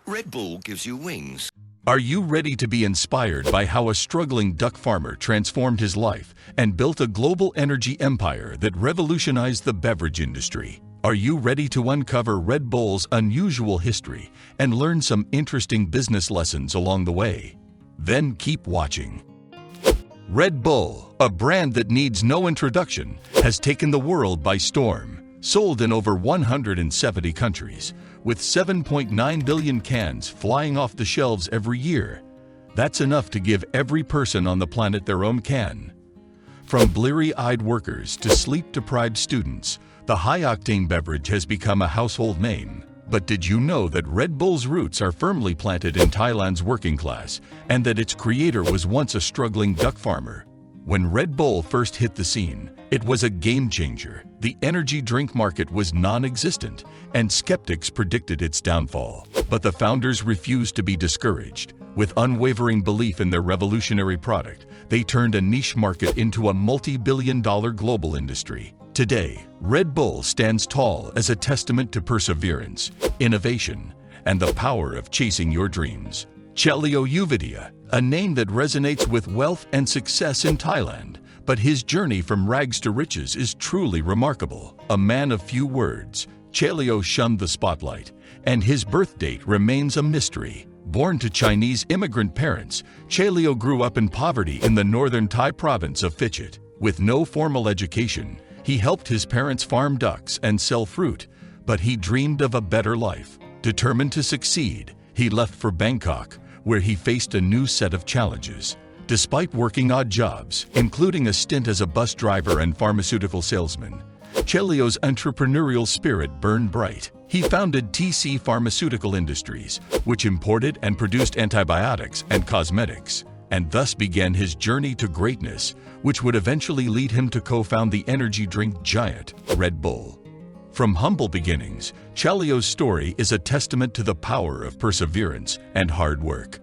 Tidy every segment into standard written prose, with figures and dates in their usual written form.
Red Bull gives you wings. Are you ready to be inspired by how a struggling duck farmer transformed his life and built a global energy empire that revolutionized the beverage industry? Are you ready to uncover Red Bull's unusual history and learn some interesting business lessons along the way? Then keep watching. Red Bull, a brand that needs no introduction, has taken the world by storm. Sold in over 170 countries, with 7.9 billion cans flying off the shelves every year. That's enough to give every person on the planet their own can. From bleary-eyed workers to sleep-deprived students, the high-octane beverage has become a household name. But did you know that Red Bull's roots are firmly planted in Thailand's working class, and that its creator was once a struggling duck farmer? When Red Bull first hit the scene, it was a game-changer. The energy drink market was non-existent, and skeptics predicted its downfall. But the founders refused to be discouraged. With unwavering belief in their revolutionary product, they turned a niche market into a multi-billion-dollar global industry. Today, Red Bull stands tall as a testament to perseverance, innovation, and the power of chasing your dreams. Chelio Uvidia, a name that resonates with wealth and success in Thailand, but his journey from rags to riches is truly remarkable. A man of few words, Chelio shunned the spotlight, and his birth date remains a mystery. Born to Chinese immigrant parents, Chelio grew up in poverty in the northern Thai province of Phuket. With no formal education, he helped his parents farm ducks and sell fruit, but he dreamed of a better life. Determined to succeed, he left for Bangkok, where he faced a new set of challenges. Despite working odd jobs, including a stint as a bus driver and pharmaceutical salesman, Chelio's entrepreneurial spirit burned bright. He founded TC Pharmaceutical Industries, which imported and produced antibiotics and cosmetics, and thus began his journey to greatness, which would eventually lead him to co-found the energy drink giant, Red Bull. From humble beginnings, Chelio's story is a testament to the power of perseverance and hard work.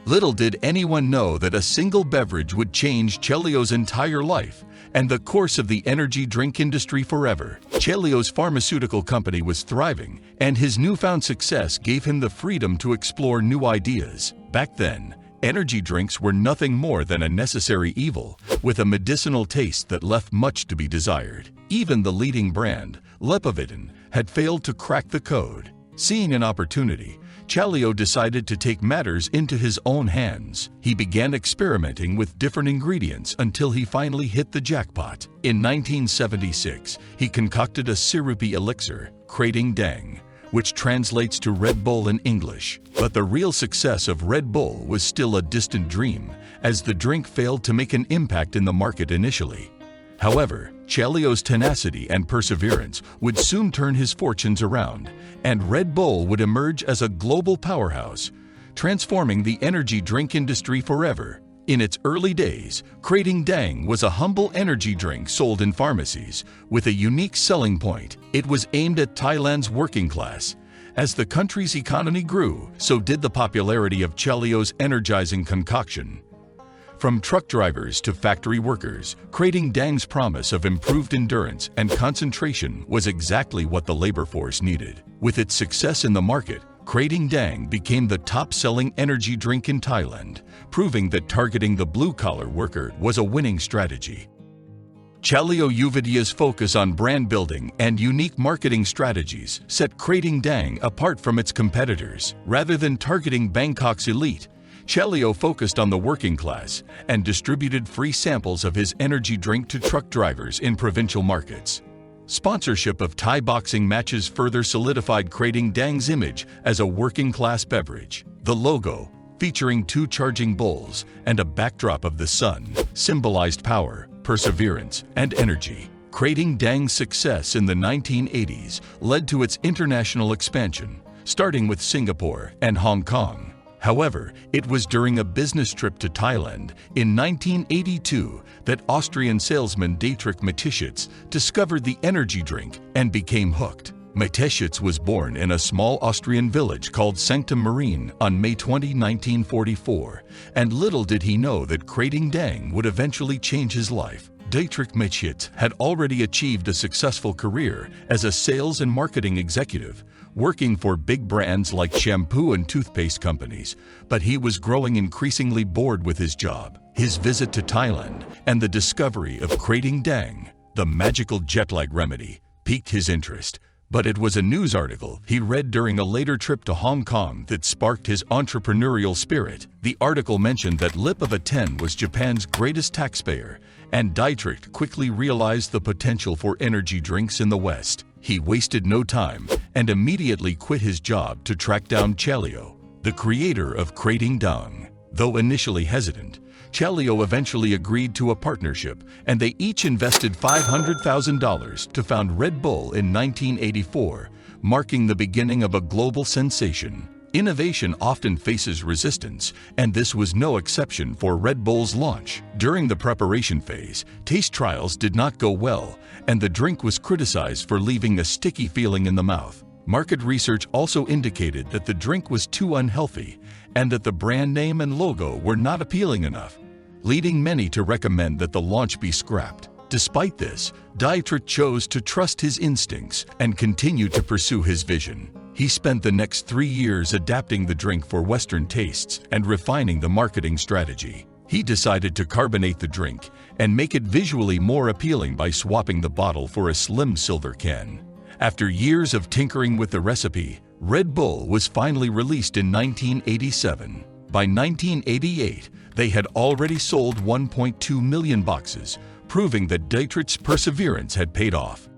Little did anyone know that a single beverage would change Chelio's entire life and the course of the energy drink industry forever. Chelio's pharmaceutical company was thriving, and his newfound success gave him the freedom to explore new ideas. Back then, energy drinks were nothing more than a necessary evil, with a medicinal taste that left much to be desired. Even the leading brand, Lepovitan, had failed to crack the code. Seeing an opportunity, Chelio decided to take matters into his own hands. He began experimenting with different ingredients until he finally hit the jackpot. In 1976, he concocted a syrupy elixir, Krating Daeng, which translates to Red Bull in English. But the real success of Red Bull was still a distant dream, as the drink failed to make an impact in the market initially. However, Chelio's tenacity and perseverance would soon turn his fortunes around, and Red Bull would emerge as a global powerhouse, transforming the energy drink industry forever. In its early days, Krating Daeng was a humble energy drink sold in pharmacies. With a unique selling point, it was aimed at Thailand's working class. As the country's economy grew, so did the popularity of Chelio's energizing concoction. From truck drivers to factory workers, Krating Daeng's promise of improved endurance and concentration was exactly what the labor force needed. With its success in the market, Krating Daeng became the top-selling energy drink in Thailand, proving that targeting the blue-collar worker was a winning strategy. Chelio Uvidia's focus on brand building and unique marketing strategies set Krating Daeng apart from its competitors. Rather than targeting Bangkok's elite, Chelio focused on the working class and distributed free samples of his energy drink to truck drivers in provincial markets. Sponsorship of Thai boxing matches further solidified Krating Daeng's image as a working-class beverage. The logo, featuring two charging bulls and a backdrop of the sun, symbolized power, perseverance, and energy. Krating Daeng's success in the 1980s led to its international expansion, starting with Singapore and Hong Kong. However, it was during a business trip to Thailand in 1982 that Austrian salesman Dietrich Mateschitz discovered the energy drink and became hooked. Mateschitz was born in a small Austrian village called Sanctum Marine on May 20, 1944, and little did he know that Krating Daeng would eventually change his life. Dietrich Mateschitz had already achieved a successful career as a sales and marketing executive, working for big brands like shampoo and toothpaste companies, but he was growing increasingly bored with his job. His visit to Thailand and the discovery of Krating Daeng, the magical jet-lag remedy, piqued his interest. But it was a news article he read during a later trip to Hong Kong that sparked his entrepreneurial spirit. The article mentioned that Lip of a Ten was Japan's greatest taxpayer, and Dietrich quickly realized the potential for energy drinks in the West. He wasted no time and immediately quit his job to track down Chelio, the creator of Krating Daeng. Though initially hesitant, Chelio eventually agreed to a partnership, and they each invested $500,000 to found Red Bull in 1984, marking the beginning of a global sensation. Innovation often faces resistance, and this was no exception for Red Bull's launch. During the preparation phase, taste trials did not go well, and the drink was criticized for leaving a sticky feeling in the mouth. Market research also indicated that the drink was too unhealthy and that the brand name and logo were not appealing enough, leading many to recommend that the launch be scrapped. Despite this, Dietrich chose to trust his instincts and continue to pursue his vision. He spent the next 3 years adapting the drink for Western tastes and refining the marketing strategy. He decided to carbonate the drink and make it visually more appealing by swapping the bottle for a slim silver can. After years of tinkering with the recipe, Red Bull was finally released in 1987. By 1988, they had already sold 1.2 million boxes, proving that Dietrich's perseverance had paid off.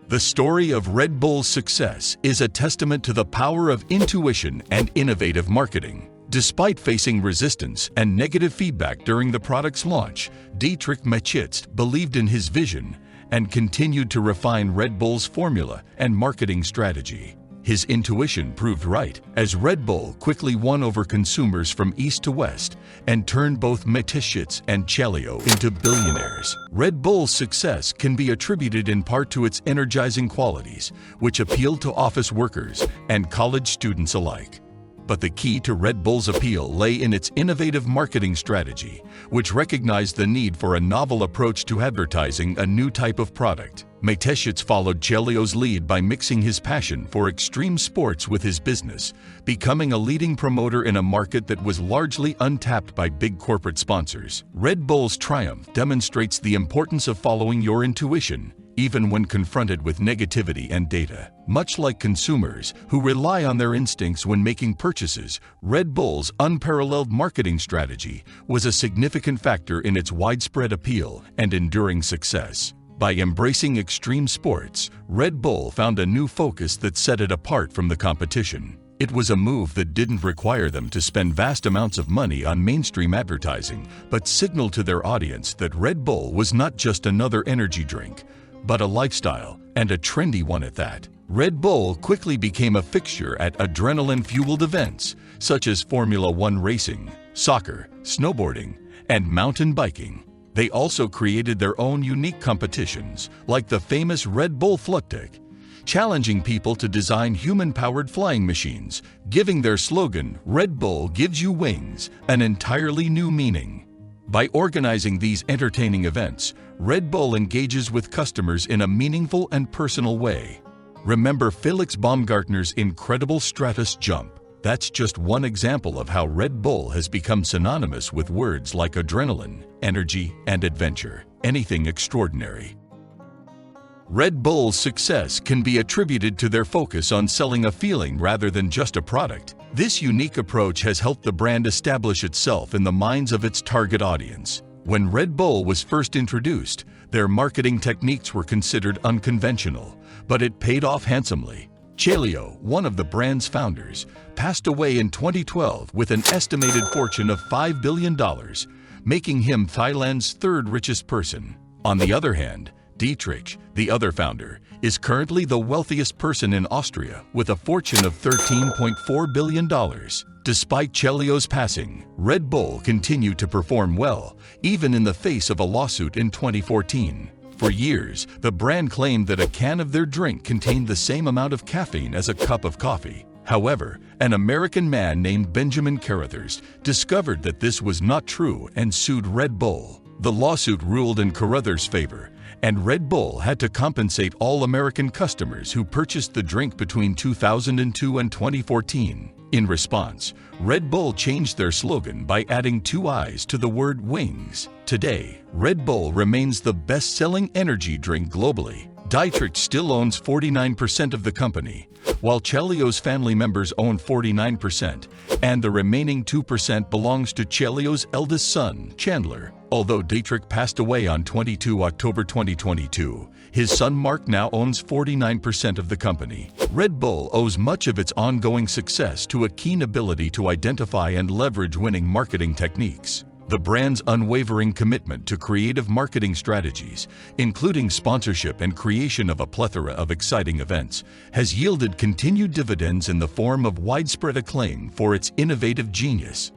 The story of Red Bull's success is a testament to the power of intuition and innovative marketing. Despite facing resistance and negative feedback during the product's launch, Dietrich Mateschitz believed in his vision and continued to refine Red Bull's formula and marketing strategy. His intuition proved right, as Red Bull quickly won over consumers from east to west and turned both Mateschitz and Chelio into billionaires. Red Bull's success can be attributed in part to its energizing qualities, which appealed to office workers and college students alike. But the key to Red Bull's appeal lay in its innovative marketing strategy, which recognized the need for a novel approach to advertising a new type of product. Mateschitz followed Chelio's lead by mixing his passion for extreme sports with his business, becoming a leading promoter in a market that was largely untapped by big corporate sponsors. Red Bull's triumph demonstrates the importance of following your intuition, even when confronted with negativity and data. Much like consumers who rely on their instincts when making purchases, Red Bull's unparalleled marketing strategy was a significant factor in its widespread appeal and enduring success. By embracing extreme sports, Red Bull found a new focus that set it apart from the competition. It was a move that didn't require them to spend vast amounts of money on mainstream advertising, but signaled to their audience that Red Bull was not just another energy drink, but a lifestyle, and a trendy one at that. Red Bull quickly became a fixture at adrenaline-fueled events, such as Formula One racing, soccer, snowboarding, and mountain biking. They also created their own unique competitions, like the famous Red Bull Flugtag, challenging people to design human-powered flying machines, giving their slogan, "Red Bull gives you wings," an entirely new meaning. By organizing these entertaining events, Red Bull engages with customers in a meaningful and personal way. Remember Felix Baumgartner's incredible Stratus jump. That's just one example of how Red Bull has become synonymous with words like adrenaline, energy, and adventure. Anything extraordinary. Red Bull's success can be attributed to their focus on selling a feeling rather than just a product. This unique approach has helped the brand establish itself in the minds of its target audience. When Red Bull was first introduced, their marketing techniques were considered unconventional, but it paid off handsomely. Chelio, one of the brand's founders, passed away in 2012 with an estimated fortune of $5 billion, making him Thailand's third richest person. On the other hand, Dietrich, the other founder, is currently the wealthiest person in Austria with a fortune of $13.4 billion. Despite Chelio's passing, Red Bull continued to perform well, even in the face of a lawsuit in 2014. For years, the brand claimed that a can of their drink contained the same amount of caffeine as a cup of coffee. However, an American man named Benjamin Carruthers discovered that this was not true and sued Red Bull. The lawsuit ruled in Carruthers' favor, and Red Bull had to compensate all American customers who purchased the drink between 2002 and 2014. In response, Red Bull changed their slogan by adding two I's to the word wings. Today, Red Bull remains the best-selling energy drink globally. Dietrich still owns 49% of the company, while Chelio's family members own 49%, and the remaining 2% belongs to Chelio's eldest son, Chandler. Although Dietrich passed away on 22 October 2022, his son Mark now owns 49% of the company. Red Bull owes much of its ongoing success to a keen ability to identify and leverage winning marketing techniques. The brand's unwavering commitment to creative marketing strategies, including sponsorship and creation of a plethora of exciting events, has yielded continued dividends in the form of widespread acclaim for its innovative genius.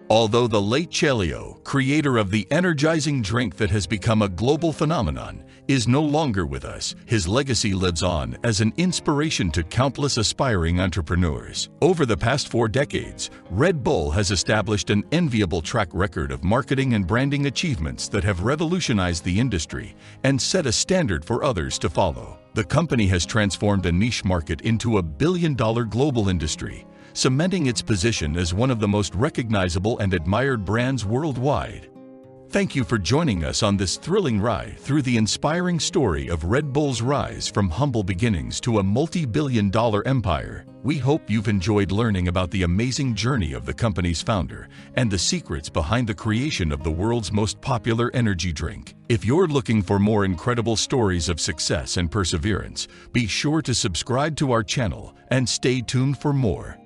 Although the late Chelio, creator of the energizing drink that has become a global phenomenon, is no longer with us, his legacy lives on as an inspiration to countless aspiring entrepreneurs. Over the past 4 decades, Red Bull has established an enviable track record of marketing and branding achievements that have revolutionized the industry and set a standard for others to follow. The company has transformed a niche market into a billion-dollar global industry, cementing its position as one of the most recognizable and admired brands worldwide. Thank you for joining us on this thrilling ride through the inspiring story of Red Bull's rise from humble beginnings to a multi-billion-dollar empire. We hope you've enjoyed learning about the amazing journey of the company's founder and the secrets behind the creation of the world's most popular energy drink. If you're looking for more incredible stories of success and perseverance, be sure to subscribe to our channel and stay tuned for more.